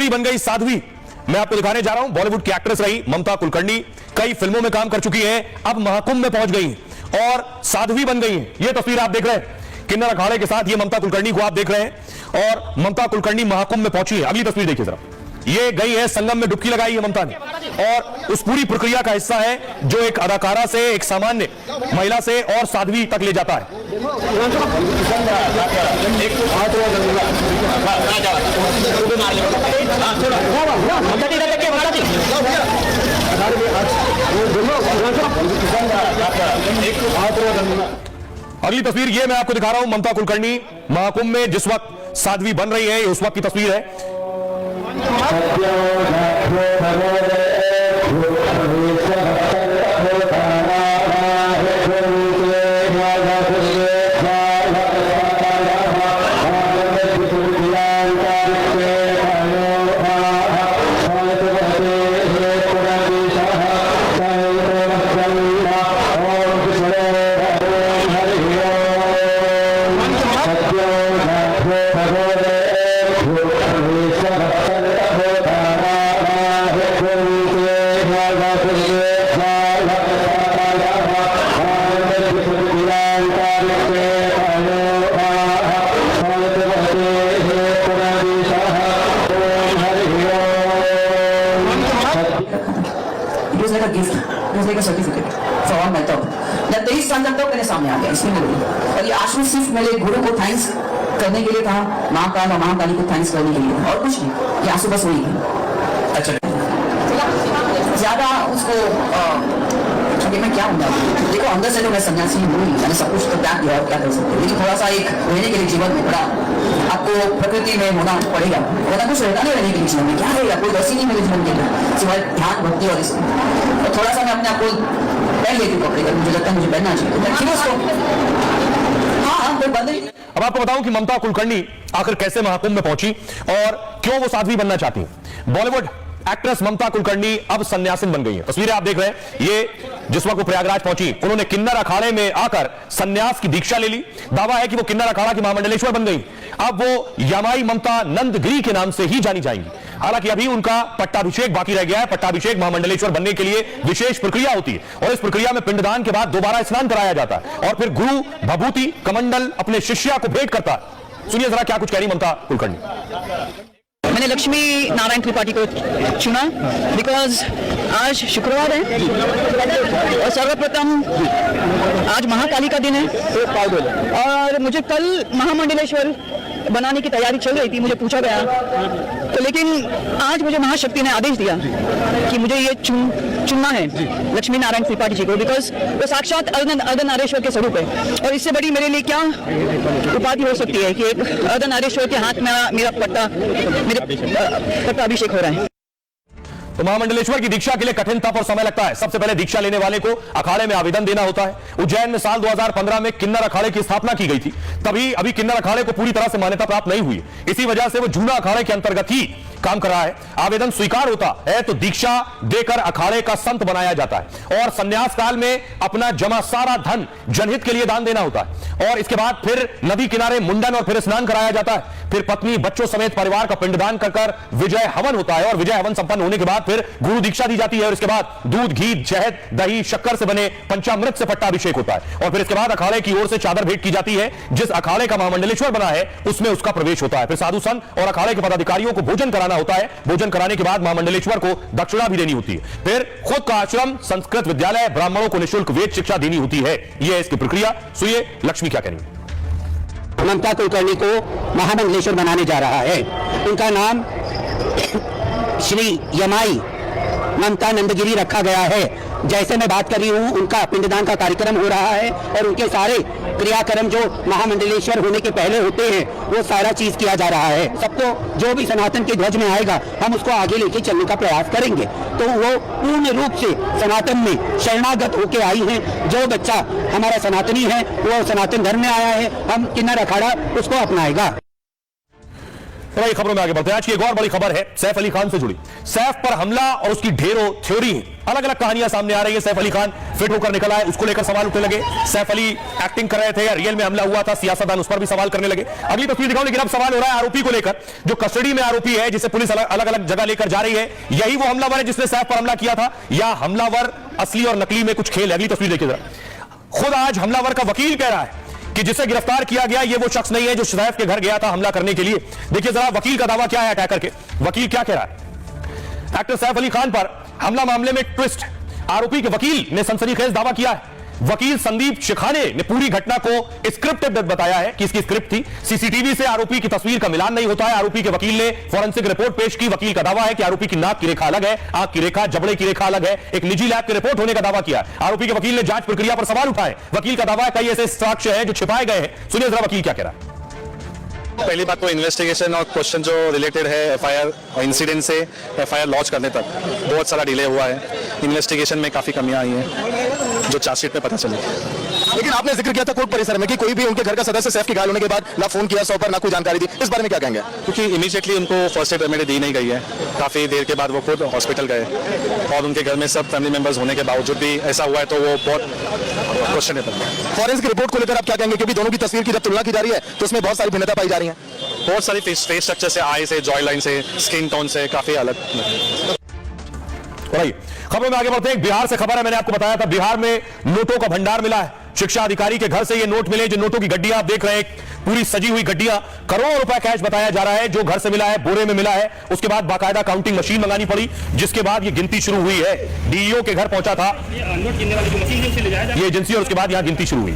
दूसरी बन गई साध्वी। मैं आपको दिखाने जा रहा हूं, बॉलीवुड की एक्ट्रेस रही ममता कुलकर्णी, कई फिल्मों में काम कर चुकी हैं, अब महाकुंभ में पहुंच गई और साध्वी बन गई हैं। यह तस्वीर आप देख रहे हैं किन्नर अखाड़े के साथ, ये ममता कुलकर्णी को आप देख रहे हैं और ममता कुलकर्णी महाकुंभ में पहुंची है। अगली तस्वीर देखिए जरा, ये गई है संगम में, डुबकी लगाई है ममता ने और उस पूरी प्रक्रिया का हिस्सा है जो एक अदाकारा से, एक सामान्य महिला से और साध्वी तक ले जाता है। अगली तस्वीर ये मैं आपको दिखा रहा हूं, ममता कुलकर्णी महाकुंभ में जिस वक्त साध्वी बन रही है, ये उस वक्त की तस्वीर है। सामने आ गया इसमें और ये आश्रम सिर्फ मेरे गुरु को थैंक्स करने के लिए था, महाकाल और महाकाली को थैंक्स करने के लिए, और कुछ नहीं। ये आंसू बस वही है। अच्छा, ज्यादा उसको मैं क्या हूँ, देखो अंदर से तो मैं सन्यासी हूँ, मैंने सब कुछ तो त्याग किया और क्या कर सकते, लेकिन थोड़ा सा एक रहने के लिए जीवन में बड़ा आपको प्रकृति में होना पड़ेगा, वरना कुछ रहना नहीं रहने के लिए जीवन में। क्या रहेगा, कोई वैसी नहीं मेरे जीवन के लिए सिवाय ध्यान भक्ति और इसमें। तो थोड़ा सा मैं अपने आपको पहन लेती हूँ कपड़े, मुझे लगता है मुझे पहनना चाहिए। हाँ, कोई बंद नहीं। अब आपको बताऊं कि ममता कुलकर्णी आखिर कैसे महाकुंभ में पहुंची और क्यों वो साध्वी बनना चाहती है। बॉलीवुड एक्ट्रेस ममता कुलकर्णी अब सन्यासिन बन गई है। तस्वीरें आप देख रहे हैं, ये जिस वक्त वो प्रयागराज पहुंची, उन्होंने किन्नर अखाड़े में आकर सन्यास की दीक्षा ले ली। दावा है कि वो किन्नर अखाड़ा की महामंडलेश्वर बन गई। अब वो यमाई ममता नंदगिरी के नाम से ही जानी जाएंगी। हालांकि अभी उनका पट्टाभिषेक बाकी रह गया है। पट्टाभिषेक महामंडलेश्वर बनने के लिए विशेष प्रक्रिया होती है और इस प्रक्रिया में पिंडदान के बाद दोबारा स्नान कराया जाता है और फिर गुरु भभूति कमंडल अपने शिष्या को भेंट करता है। सुनिए जरा क्या कुछ कह रही ममता कुलकर्णी। मैंने लक्ष्मी नारायण त्रिपाठी को चुना बिकॉज आज शुक्रवार है और सर्वप्रथम आज महाकाली का दिन है और मुझे कल महामंडलेश्वर बनाने की तैयारी चल रही थी। मुझे पूछा गया तो, लेकिन आज मुझे महाशक्ति ने आदेश दिया कि मुझे ये चुनना है लक्ष्मी नारायण त्रिपाठी जी को, बिकॉज वो साक्षात अर्धनारेश्वर के स्वरूप है और इससे बड़ी मेरे लिए क्या उपाधि हो सकती है कि एक अर्धनारेश्वर के हाथ में मेरा पट्टाभिषेक हो रहा है। तो महामंडलेश्वर की दीक्षा के लिए कठिन तप और समय लगता है। सबसे पहले दीक्षा लेने वाले को अखाड़े में आवेदन देना होता है। उज्जैन में साल 2015 में किन्नर अखाड़े की स्थापना की गई थी, तभी अभी किन्नर अखाड़े को पूरी तरह से मान्यता प्राप्त नहीं हुई। इसी वजह से वो जूना अखाड़े के अंतर्गत ही काम कर रहा है। आवेदन स्वीकार होता है तो दीक्षा देकर अखाड़े का संत बनाया जाता है और संन्यास काल में अपना जमा सारा धन जनहित के लिए दान देना होता है और इसके बाद फिर नदी किनारे मुंडन और फिर स्नान कराया जाता है। फिर पत्नी बच्चों समेत परिवार का पिंडदान कर विजय हवन होता है और विजय हवन संपन्न होने के बाद फिर गुरु दीक्षा दी जाती है और इसके बाद दूध, घी, शहद, दही, शक्कर से बने पंचामृत से पट्टाभिषेक होता है और फिर इसके बाद अखाड़े की ओर से चादर भेंट की जाती है। जिस अखाड़े का महामंडलेश्वर बना है उसमें उसका प्रवेश होता है। फिर साधु संत और अखाड़े के पदाधिकारियों को भोजन कराना होता है। भोजन कराने के बाद महामंडलेश्वर को दक्षिणा भी देनी होती है। फिर खुद का आश्रम, संस्कृत विद्यालय, ब्राह्मणों को निःशुल्क वेद शिक्षा देनी होती है। यह है इसकी प्रक्रिया। सुनिए लक्ष्मी क्या करेंगे। ममता कुलकर्णी को महामंडलेश्वर बनाने जा रहा है। उनका नाम श्री यमाई ममता नंदगिरी रखा गया है। जैसे मैं बात कर रही हूँ, उनका पिंडदान का कार्यक्रम हो रहा है और उनके सारे क्रियाक्रम जो महामंडलेश्वर होने के पहले होते हैं वो सारा चीज किया जा रहा है। सबको जो भी सनातन के ध्वज में आएगा हम उसको आगे लेके चलने का प्रयास करेंगे। तो वो पूर्ण रूप से सनातन में शरणागत होके आई हैं। जो बच्चा हमारा सनातनी है वो सनातन धर्म में आया है, हम किन्नर अखाड़ा उसको अपनाएगा। तो भाई खबरों में आगे बढ़ते हैं। आज की एक और बड़ी खबर है सैफ अली खान से जुड़ी। सैफ पर हमला और उसकी ढेरों थ्योरी, अलग अलग कहानियां सामने आ रही है। सैफ अली खान फिट होकर निकल आए, उसको लेकर सवाल उठने लगे। सैफ अली एक्टिंग कर रहे थे या रियल में हमला हुआ था, सियासतदान उस पर भी सवाल करने लगे। अगली तस्वीर दिखाऊं, लेकिन अब सवाल हो रहा है आरोपी को लेकर, जो कस्टडी में आरोपी है, जिसे पुलिस अलग अलग जगह लेकर जा रही है। यही वो हमलावर है जिसने सैफ पर हमला किया था, या हमलावर असली और नकली में कुछ खेल है? अगली तस्वीर देखिए जरा। खुद आज हमलावर का वकील कह रहा है कि जिसे गिरफ्तार किया गया ये वो शख्स नहीं है जो सैफ के घर गया था हमला करने के लिए। देखिए जरा वकील का दावा क्या है अटैकर के। वकील क्या कह रहा है? एक्टर सैफ अली खान पर हमला मामले में ट्विस्ट, आरोपी के वकील ने सनसनीखेज दावा किया है। वकील संदीप शिखाने ने पूरी घटना को स्क्रिप्टेड बताया है कि इसकी स्क्रिप्ट थी। सीसीटीवी से आरोपी की तस्वीर का मिलान नहीं होता है। आरोपी के वकील ने फॉरेंसिक रिपोर्ट पेश की। वकील का दावा है कि आरोपी की नाक की रेखा अलग है, आंख की रेखा, जबड़े की रेखा अलग है। एक निजी लैब की रिपोर्ट होने का दावा किया। आरोपी के वकील ने जांच प्रक्रिया पर सवाल उठाए। वकील का दावा है कई ऐसे साक्ष्य हैं जो छिपाए गए हैं। सुनिए जरा वकील क्या कह रहा है। पहली बात तो इन्वेस्टिगेशन और क्वेश्चन जो रिलेटेड है एफआईआर और इंसिडेंट से एफआईआर लॉन्च करने तक बहुत सारा डिले हुआ है। इन्वेस्टिगेशन में काफ़ी कमियां आई हैं जो चार्जशीट में पता चली। लेकिन आपने जिक्र किया था कोर्ट परिसर में कि कोई भी उनके घर का सदस्य सैफ के घायल होने के बाद ना फोन किया, सौ पर ना कोई जानकारी दी, इस बारे में क्या कहेंगे? क्योंकि इमीडिएटली उनको फर्स्ट एड रेमेडी दी नहीं गई है। काफ़ी देर के बाद वो खुद हॉस्पिटल गए और उनके घर में सब फैमिली मेंबर्स होने के बावजूद भी ऐसा हुआ है, तो वो बहुत क्वेश्चनेबल है। फॉरेंसिक रिपोर्ट को लेकर आप क्या कहेंगे? क्योंकि दोनों की तस्वीर की जब तुलना की जा रही है तो उसमें बहुत सारी भिन्नता पाई जा रही है। बहुत सारी फेस स्ट्रक्चर से, आई से, जॉय लाइन से, स्किन टोन से काफ़ी अलग। खबरों में आगे बढ़ते हैं। बिहार से खबर है, मैंने आपको बताया था बिहार में नोटों का भंडार मिला है। शिक्षा अधिकारी के घर से ये नोट मिले, जो नोटों की गड्डियां आप देख रहे हैं, पूरी सजी हुई गड्डियां, करोड़ों रुपए कैश बताया जा रहा है जो घर से मिला है, बोरे में मिला है। उसके बाद बाकायदा काउंटिंग मशीन मंगानी पड़ी, जिसके बाद ये गिनती शुरू हुई है। डीईओ के घर पहुंचा था ये एजेंसी और उसके बाद यहां गिनती शुरू हुई।